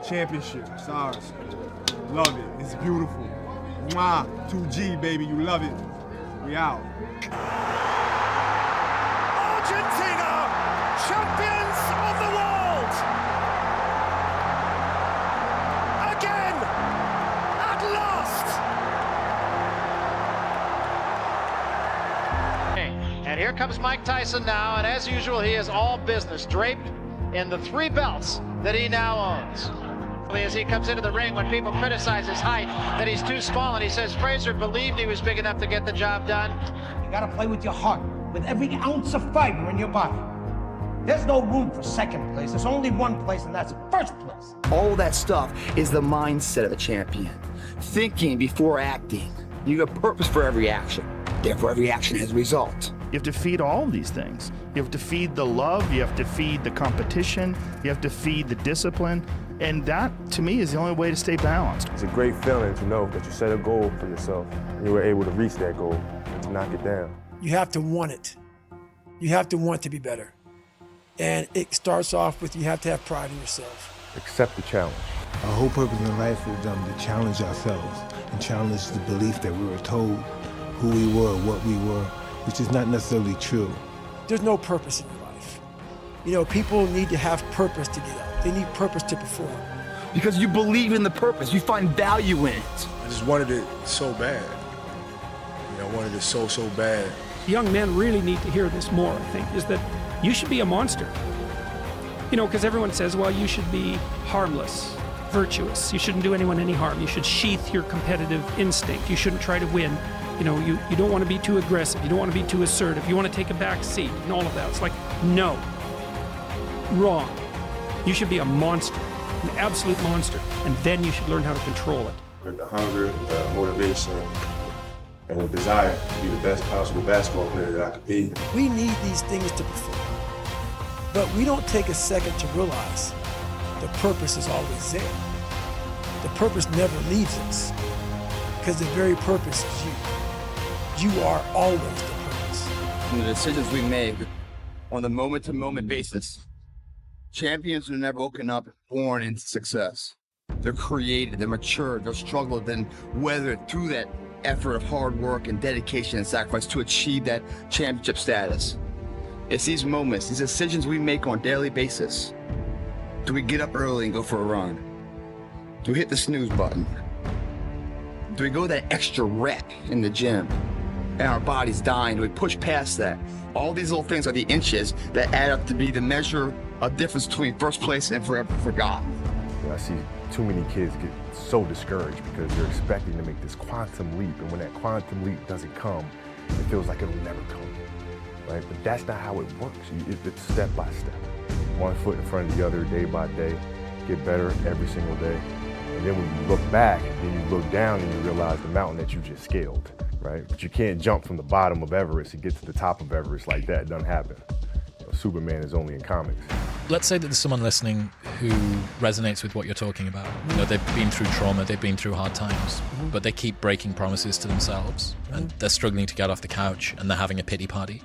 Championship, it's ours. Love it, it's beautiful. Mwah, 2G, baby, you love it. We out. Argentina, champions of the world! Again, at last! And here comes Mike Tyson now, and as usual, he is all business, draped in the 3 belts that he now owns. As he comes into the ring, when people criticize his height, that he's too small, and he says Frazier believed he was big enough to get the job done. You gotta play with your heart, with every ounce of fiber in your body. There's no room for second place. There's only one place, and that's first place. All that stuff is the mindset of a champion. Thinking before acting. You have purpose for every action. Therefore, every action has a result. You have to feed all of these things. You have to feed the love, you have to feed the competition, you have to feed the discipline, and that, to me, is the only way to stay balanced. It's a great feeling to know that you set a goal for yourself, and you were able to reach that goal and to knock it down. You have to want it. You have to want to be better. And it starts off with you have to have pride in yourself. Accept the challenge. Our whole purpose in life is to challenge ourselves and challenge the belief that we were told who we were, what we were, which is not necessarily true. There's no purpose in your life. You know, people need to have purpose to get up. They need purpose to perform. Because you believe in the purpose, you find value in it. I just wanted it so bad. I wanted it so bad. Young men really need to hear this more, I think, is that you should be a monster. You know, because everyone says, well, you should be harmless, virtuous. You shouldn't do anyone any harm. You should sheath your competitive instinct. You shouldn't try to win. You know, you don't want to be too aggressive. You don't want to be too assertive. You want to take a back seat and all of that. It's like, no. Wrong. You should be a monster, an absolute monster, and then you should learn how to control it. The hunger, the motivation, and the desire to be the best possible basketball player that I could be. We need these things to perform. But we don't take a second to realize the purpose is always there. The purpose never leaves us, because the very purpose is you. You are always the purpose. And the decisions we make on the moment-to-moment basis, champions are never woken up born into success. They're created, they're mature, they're struggled, then weathered through that effort of hard work and dedication and sacrifice to achieve that championship status. It's these moments, these decisions we make on a daily basis. Do we get up early and go for a run? Do we hit the snooze button? Do we go that extra rep in the gym and our body's dying? Do we push past that? All these little things are the inches that add up to be the measure of difference between first place and forever forgotten. I see too many kids get so discouraged because they're expecting to make this quantum leap, and when that quantum leap doesn't come, it feels like it'll never come, right? But that's not how it works. It's step by step. One foot in front of the other, day by day, get better every single day. And then when you look back, then you look down and you realize the mountain that you just scaled, right? But you can't jump from the bottom of Everest and get to the top of Everest like that. It doesn't happen. Superman is only in comics. Let's say that there's someone listening who resonates with what you're talking about. You know, they've been through trauma, they've been through hard times, but they keep breaking promises to themselves, and they're struggling to get off the couch, and they're having a pity party.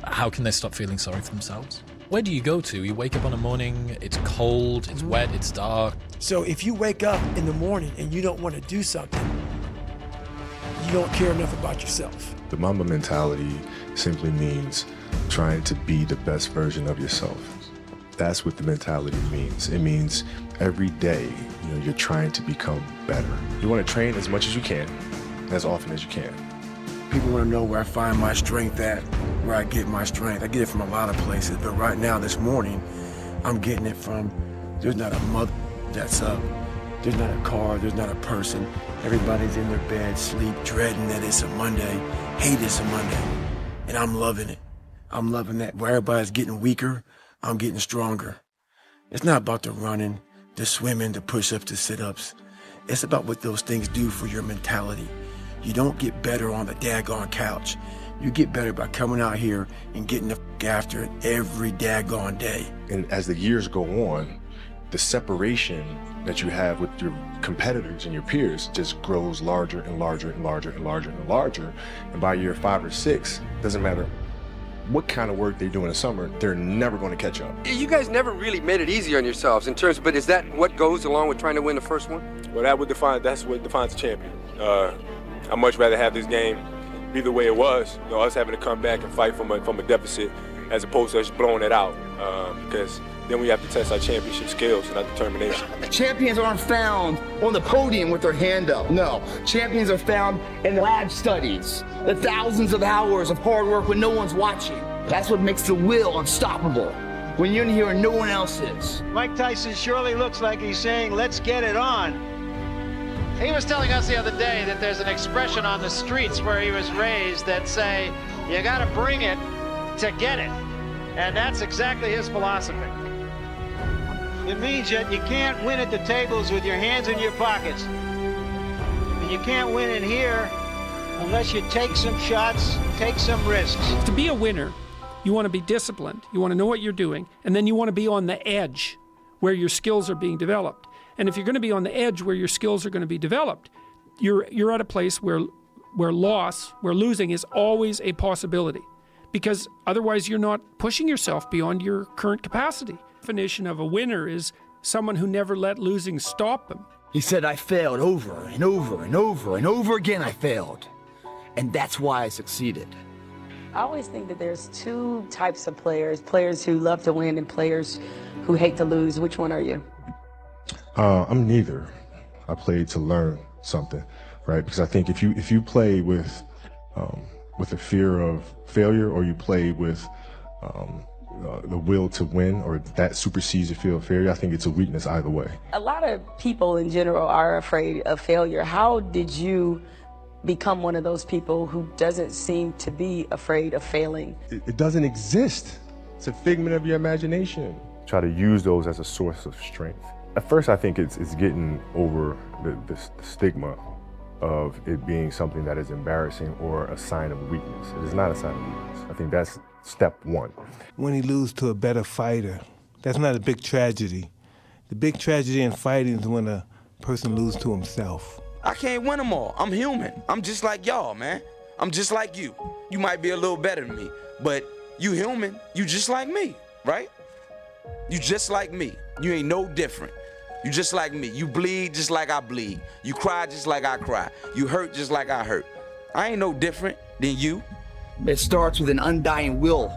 How can they stop feeling sorry for themselves? Where do you go to? You wake up on a morning, it's cold, it's wet, it's dark. So if you wake up in the morning and you don't want to do something, you don't care enough about yourself. The Mamba mentality simply means trying to be the best version of yourself. That's what the mentality means. It means every day, you're trying to become better. You want to train as much as you can, as often as you can. People want to know where I find my strength at, where I get my strength. I get it from a lot of places, but right now, this morning, I'm getting it from, there's not a mother that's up. There's not a car, there's not a person. Everybody's in their bed, sleep, dreading that it's a Monday, hate it's a Monday, and I'm loving it. I'm loving that. Where everybody's getting weaker, I'm getting stronger. It's not about the running, the swimming, the push-ups, the sit-ups. It's about what those things do for your mentality. You don't get better on the daggone couch. You get better by coming out here and getting the after it every daggone day. And as the years go on, the separation that you have with your competitors and your peers just grows larger and larger and larger and larger and larger. And by year 5 or 6, doesn't matter what kind of work they do in the summer, they're never going to catch up. You guys never really made it easy on yourselves in terms, but is that what goes along with trying to win the first one? Well, that's what defines a champion. I'd much rather have this game be the way it was, us having to come back and fight from a deficit, as opposed to us blowing it out, because then we have to test our championship skills and our determination. Champions aren't found on the podium with their hand up. No, champions are found in lab studies, the thousands of hours of hard work when no one's watching. That's what makes the will unstoppable, when you're in here and no one else is. Mike Tyson surely looks like he's saying, let's get it on. He was telling us the other day that there's an expression on the streets where he was raised that say, you gotta bring it to get it. And that's exactly his philosophy. It means that you can't win at the tables with your hands in your pockets. And you can't win in here unless you take some shots, take some risks. To be a winner, you want to be disciplined, you want to know what you're doing, and then you want to be on the edge where your skills are being developed. And if you're going to be on the edge where your skills are going to be developed, you're at a place where losing is always a possibility, because otherwise you're not pushing yourself beyond your current capacity. The definition of a winner is someone who never let losing stop them. He said, I failed over and over and over and over again. I failed. And that's why I succeeded. I always think that there's two types of players who love to win and players who hate to lose. Which one are you? I'm neither. I played to learn something, right? Because I think if you play with a fear of failure, or you play with the will to win, or that supersedes your fear of failure, I think it's a weakness either way. A lot of people in general are afraid of failure. How did you become one of those people who doesn't seem to be afraid of failing? It doesn't exist. It's a figment of your imagination. Try to use those as a source of strength. At first, I think it's getting over the stigma of it being something that is embarrassing or a sign of weakness. It is not a sign of weakness. I think that's step one. When he loses to a better fighter, that's not a big tragedy. The big tragedy in fighting is when a person loses to himself. I can't win them all. I'm human. I'm just like y'all, man. I'm just like you. You might be a little better than me, but you human. You just like me, right? You just like me. You ain't no different. You just like me. You bleed just like I bleed. You cry just like I cry. You hurt just like I hurt. I ain't no different than you. It starts with an undying will,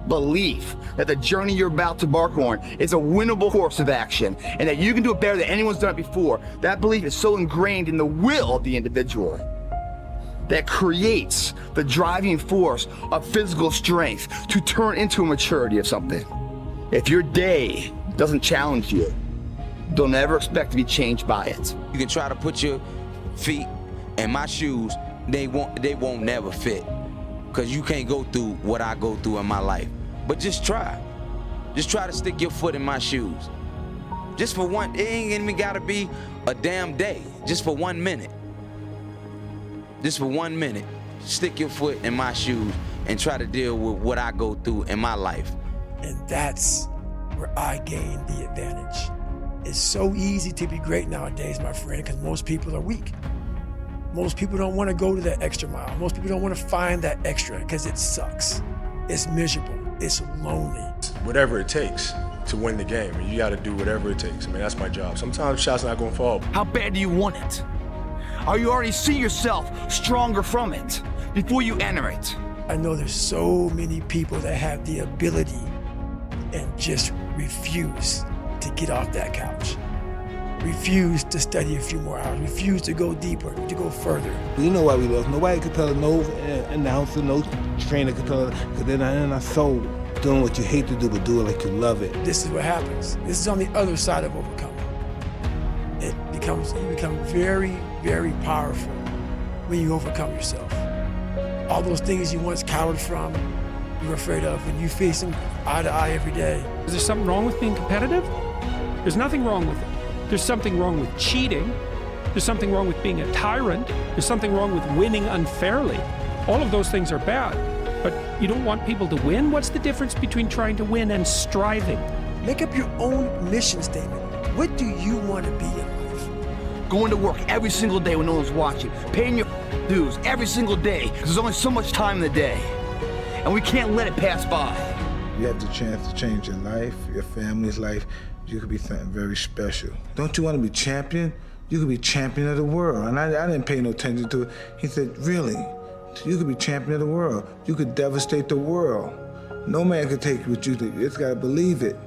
belief that the journey you're about to embark on is a winnable course of action, and that you can do it better than anyone's done it before. That belief is so ingrained in the will of the individual that creates the driving force of physical strength to turn into a maturity of something. If your day doesn't challenge you, don't ever expect to be changed by it. You can try to put your feet in my shoes, they won't never fit, because you can't go through what I go through in my life. But just try. Just try to stick your foot in my shoes. Just for one, it ain't even gotta be a damn day. Just for 1 minute. Just for 1 minute. Stick your foot in my shoes and try to deal with what I go through in my life. And that's where I gain the advantage. It's so easy to be great nowadays, my friend, because most people are weak. Most people don't want to go to that extra mile. Most people don't want to find that extra because it sucks. It's miserable. It's lonely. Whatever it takes to win the game, you got to do whatever it takes. I mean, that's my job. Sometimes shots not going to fall. How bad do you want it? Are you already seeing yourself stronger from it before you enter it? I know there's so many people that have the ability and just refuse to get off that couch. Refuse to study a few more hours. Refuse to go deeper, to go further. You know why we lost. Nobody could tell us, no announcer, no trainer could tell us, because they're not in our soul. Doing what you hate to do, but do it like you love it. This is what happens. This is on the other side of overcoming. You become very, very powerful when you overcome yourself. All those things you once cowered from, you were afraid of, when you face them eye to eye every day. Is there something wrong with being competitive? There's nothing wrong with it. There's something wrong with cheating. There's something wrong with being a tyrant. There's something wrong with winning unfairly. All of those things are bad. But you don't want people to win? What's the difference between trying to win and striving? Make up your own mission statement. What do you want to be in life? Going to work every single day when no one's watching. Paying your dues every single day, because there's only so much time in the day. and we can't let it pass by. You have the chance to change your life, your family's life. You could be something very special. Don't you want to be champion? You could be champion of the world. And I didn't pay no attention to it. He said, really? You could be champion of the world. You could devastate the world. No man could take what you do. You just got to believe it.